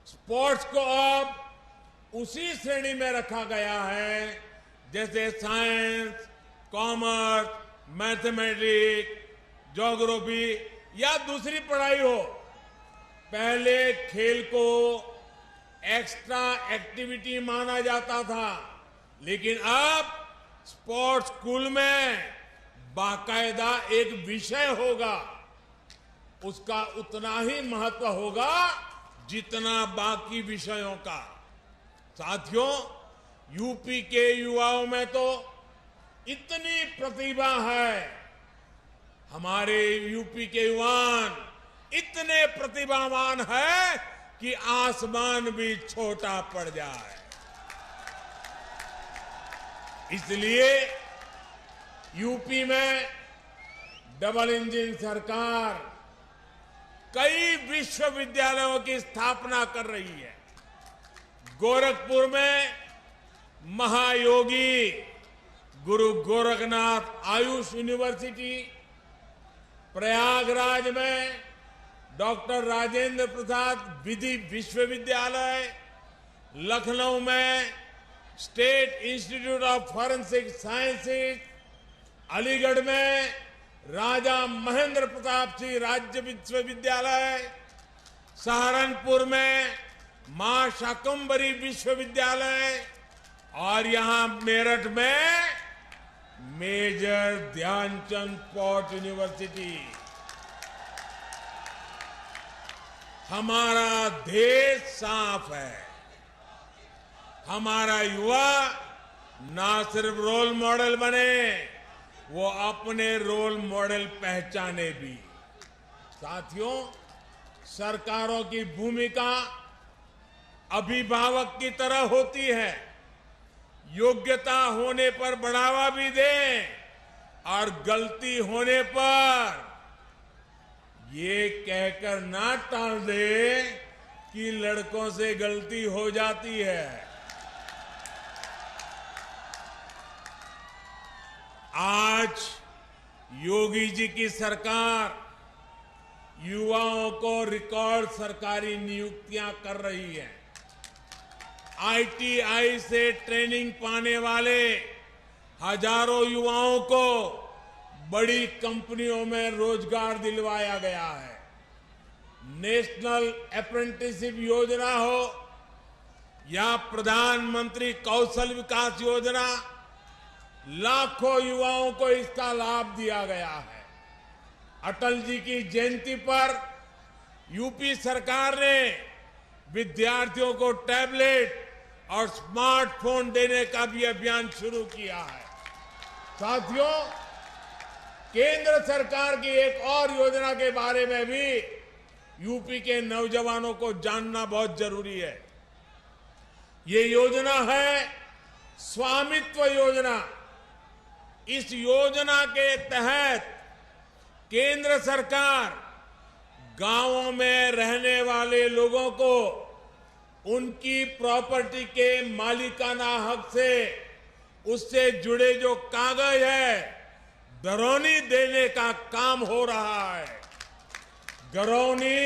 स्पोर्ट्स को अब उसी श्रेणी में रखा गया है जैसे साइंस, कॉमर्स, मैथमेटिक्स, ज्योग्राफी या दूसरी पढ़ाई हो। पहले खेल को एक्स्ट्रा एक्टिविटी माना जाता था, लेकिन अब स्पोर्ट्स स्कूल में बाकायदा एक विषय होगा। उसका उतना ही महत्व होगा जितना बाकी विषयों का। साथियों, यूपी के युवाओं में तो इतनी प्रतिभा है, हमारे यूपी के युवान इतने प्रतिभावान है कि आसमान भी छोटा पड़ जाए। इसलिए यूपी में डबल इंजन सरकार कई विश्वविद्यालयों की स्थापना कर रही है। गोरखपुर में महायोगी गुरु गोरखनाथ आयुष यूनिवर्सिटी, प्रयागराज में डॉक्टर राजेंद्र प्रसाद विधि विश्वविद्यालय, लखनऊ में state institute of forensic sciences, Aligarh में राजा महेंद्र प्रताप सिंह राज्य विश्वविद्यालय, सहारनपुर में मां शाकंभरी विश्वविद्यालय और यहां मेरठ में मेजर ध्यानचंद स्पोर्ट्स यूनिवर्सिटी। हमारा देश साफ है। हमारा युवा ना सिर्फ रोल मॉडल बने, वो अपने रोल मॉडल पहचाने भी। साथियों, सरकारों की भूमिका अभिभावक की तरह होती है। योग्यता होने पर बढ़ावा भी दें और गलती होने पर ये कहकर ना टाल दे कि लड़कों से गलती हो जाती है। आज योगी जी की सरकार युवाओं को रिकॉर्ड सरकारी नियुक्तियां कर रही है। आईटीआई से ट्रेनिंग पाने वाले हजारों युवाओं को बड़ी कंपनियों में रोजगार दिलवाया गया है। नेशनल अप्रेंटिसशिप योजना हो या प्रधानमंत्री कौशल विकास योजना, लाखों युवाओं को इसका लाभ दिया गया है। अटल जी की जयंती पर यूपी सरकार ने विद्यार्थियों को टैबलेट और स्मार्टफोन देने का भी अभियान शुरू किया है। साथियों, केंद्र सरकार की एक और योजना के बारे में भी यूपी के नौजवानों को जानना बहुत जरूरी है। ये योजना है स्वामित्व योजना। इस योजना के तहत केंद्र सरकार गांवों में रहने वाले लोगों को उनकी प्रॉपर्टी के मालिकाना हक से उससे जुड़े जो कागज है घरौनी देने का काम हो रहा है। घरौनी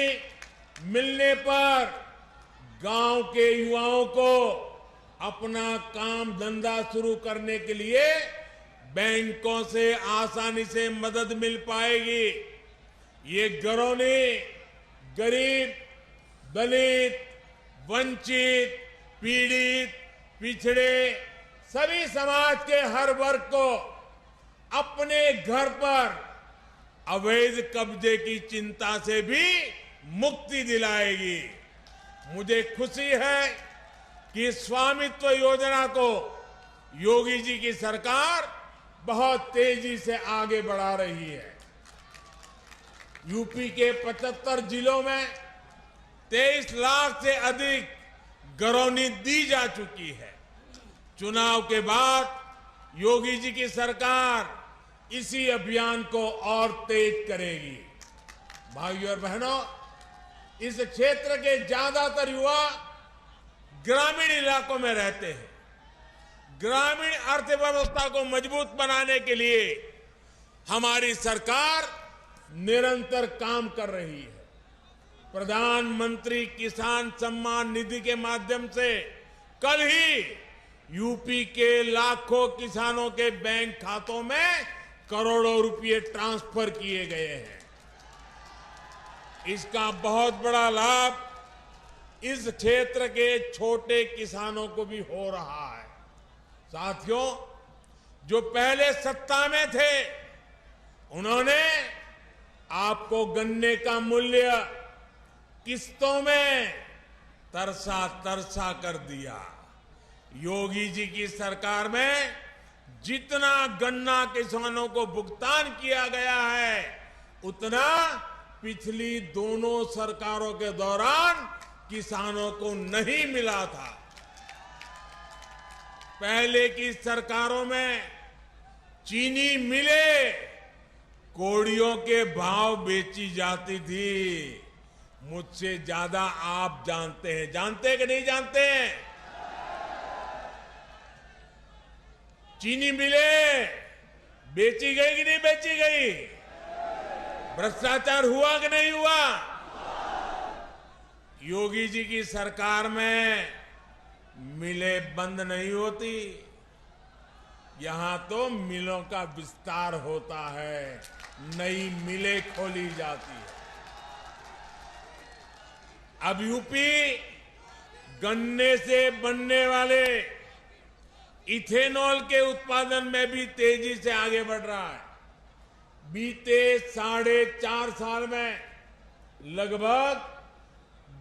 मिलने पर गांव के युवाओं को अपना काम धंधा शुरू करने के लिए बैंकों से आसानी से मदद मिल पाएगी। ये घरौनी गरीब, दलित, वंचित, पीड़ित, पिछड़े सभी समाज के हर वर्ग को अपने घर पर अवैध कब्जे की चिंता से भी मुक्ति दिलाएगी। मुझे खुशी है कि स्वामित्व योजना को योगी जी की सरकार बहुत तेजी से आगे बढ़ा रही है। यूपी के 75 जिलों में 23 लाख से अधिक घरौनी दी जा चुकी है। चुनाव के बाद योगी जी की सरकार इसी अभियान को और तेज करेगी। भाइयों और बहनों, इस क्षेत्र के ज्यादातर युवा ग्रामीण इलाकों में रहते हैं। ग्रामीण अर्थव्यवस्था को मजबूत बनाने के लिए हमारी सरकार निरंतर काम कर रही है। प्रधानमंत्री किसान सम्मान निधि के माध्यम से कल ही यूपी के लाखों किसानों के बैंक खातों में करोड़ों रुपए ट्रांसफर किए गए हैं। इसका बहुत बड़ा लाभ इस क्षेत्र के छोटे किसानों को भी हो रहा है। साथियों, जो पहले सत्ता में थे उन्होंने आपको गन्ने का मूल्य किस्तों में तरसा तरसा कर दिया। योगी जी की सरकार में जितना गन्ना किसानों को भुगतान किया गया है उतना पिछली दोनों सरकारों के दौरान किसानों को नहीं मिला था। पहले की सरकारों में चीनी मिले कोड़ियों के भाव बेची जाती थी। मुझसे ज्यादा आप जानते हैं, जानते कि नहीं जानते हैं? चीनी मिले बेची गई कि नहीं बेची गई? भ्रष्टाचार हुआ कि नहीं हुआ? योगी जी की सरकार में मिलें बंद नहीं होती, यहां तो मिलों का विस्तार होता है, नई मिलें खोली जाती है। अब यूपी गन्ने से बनने वाले इथेनॉल के उत्पादन में भी तेजी से आगे बढ़ रहा है। बीते 4.5 साल में लगभग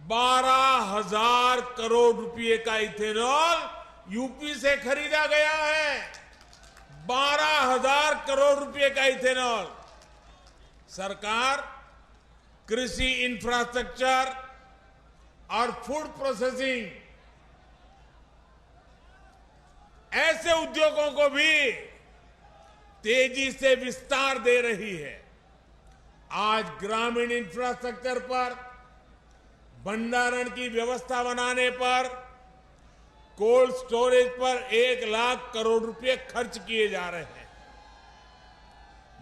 12,000 करोड़ रुपए का इथेनॉल यूपी से खरीदा गया है। 12,000 करोड़ रुपए का इथेनॉल। सरकार कृषि इंफ्रास्ट्रक्चर और फूड प्रोसेसिंग ऐसे उद्योगों को भी तेजी से विस्तार दे रही है। आज ग्रामीण इंफ्रास्ट्रक्चर पर, भंडारण की व्यवस्था बनाने पर, कोल्ड स्टोरेज पर 1 लाख करोड़ रुपए खर्च किए जा रहे हैं।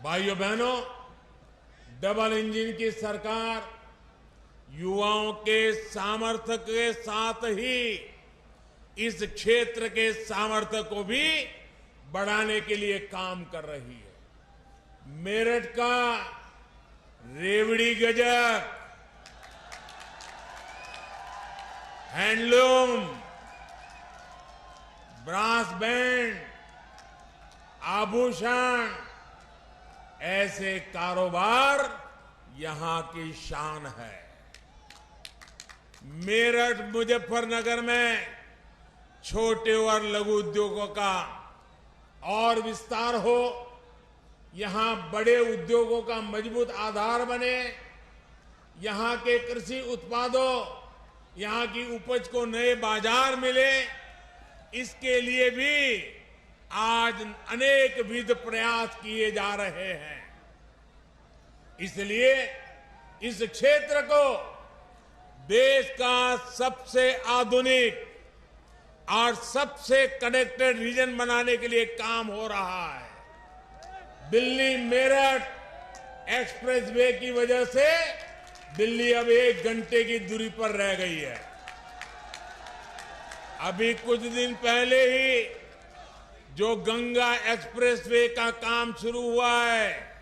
भाइयों बहनों, डबल इंजन की सरकार युवाओं के सामर्थ्य के साथ ही इस क्षेत्र के सामर्थ्य को भी बढ़ाने के लिए काम कर रही है। मेरठ का रेवड़ी गजक, हैंडलूम, ब्रास बैंड, आभूषण, ऐसे कारोबार यहां की शान है। मेरठ मुजफ्फरनगर में छोटे और लघु उद्योगों का और विस्तार हो, यहां बड़े उद्योगों का मजबूत आधार बने, यहां के कृषि उत्पादों, यहां की उपज को नए बाजार मिले, इसके लिए भी आज अनेक विध प्रयास किए जा रहे हैं। इसलिए इस क्षेत्र को देश का सबसे आधुनिक और सबसे कनेक्टेड रीजन बनाने के लिए काम हो रहा है। दिल्ली मेरठ एक्सप्रेसवे की वजह से दिल्ली अब 1 घंटे की दूरी पर रह गई है। अभी कुछ दिन पहले ही जो गंगा एक्सप्रेसवे का काम शुरू हुआ है,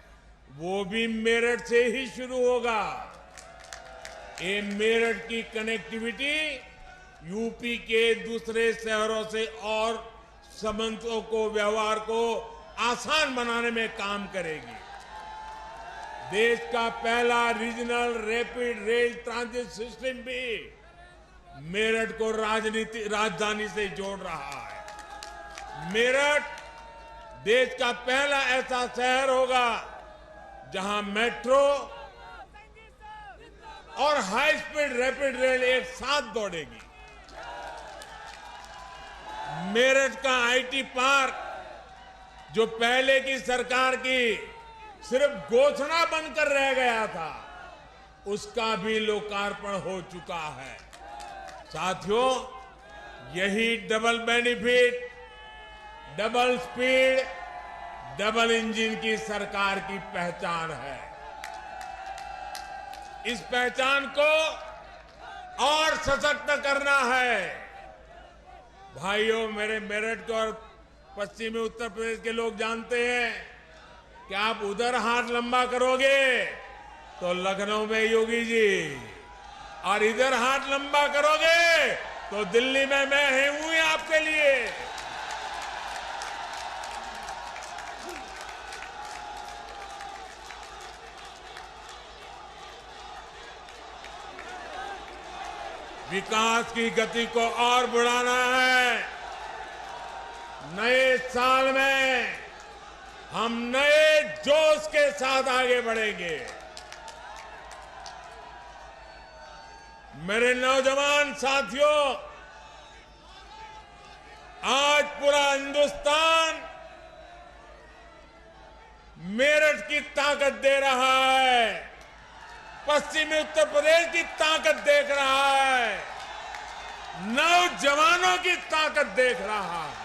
वो भी मेरठ से ही शुरू होगा। ये मेरठ की कनेक्टिविटी यूपी के दूसरे शहरों से और संबंधों को, व्यवहार को आसान बनाने में काम करेगी। देश का पहला regional rapid rail transit system भी मेरठ को राजधानी से जोड़ रहा है। मेरठ देश का पहला ऐसा शहर होगा जहां मेट्रो और हाई स्पीड रैपिड रेल एक साथ दौड़ेगी। मेरठ का आईटी पार्क, जो पहले की सरकार की सिर्फ घोषणा बनकर रह गया था, उसका भी लोकार्पण हो चुका है। साथियों, यही double benefit, double speed, double engine की सरकार की पहचान है। इस पहचान को और सशक्त करना है। भाइयों, मेरे मेरठ को और पश्चिमी उत्तर प्रदेश के लोग जानते हैं कि आप उधर हाथ लंबा करोगे तो लखनऊ में योगी जी, और इधर हाथ लंबा करोगे तो दिल्ली में मैं हूं आपके लिए। विकास की गति को और बढ़ाना है। नए साल में हम नए जोश के साथ आगे बढ़ेंगे। मेरे नौजवान साथियों, आज पूरा हिंदुस्तान मेरठ की ताकत दे रहा है, पश्चिमी उत्तर प्रदेश की ताकत देख रहा है, नौजवानों की ताकत देख रहा है।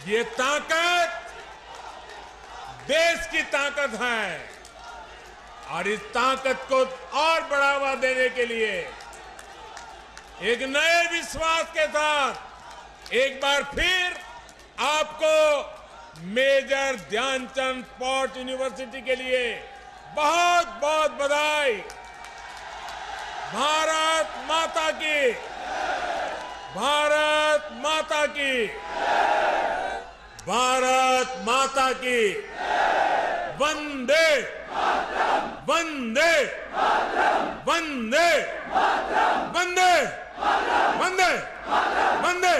ये ताकत देश की ताकत है, और इस ताकत को और बढ़ावा देने के लिए एक नए विश्वास के साथ एक बार फिर आपको मेजर ध्यानचंद स्पोर्ट्स यूनिवर्सिटी के लिए बहुत बहुत बधाई। भारत माता की, भारत माता की, भारत माता की। वंदे वंदे वंदे वंदे वंदे वंदे वंदे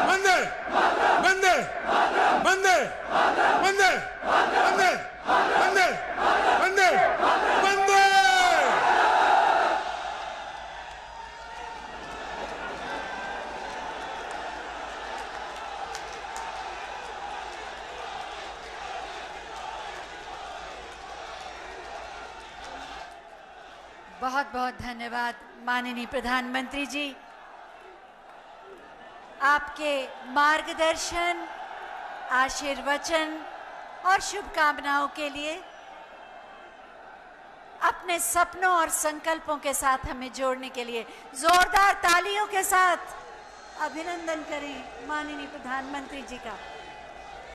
वंदे वंदे वंदे वंदे वंदे वंदे वंदे। बहुत बहुत धन्यवाद माननीय प्रधानमंत्री जी। आपके मार्गदर्शन आशीर्वचन और शुभकामनाओं के लिए अपने सपनों और संकल्पों के साथ हमें जोड़ने के लिए जोरदार तालियों के साथ अभिनंदन करें माननीय प्रधानमंत्री जी का।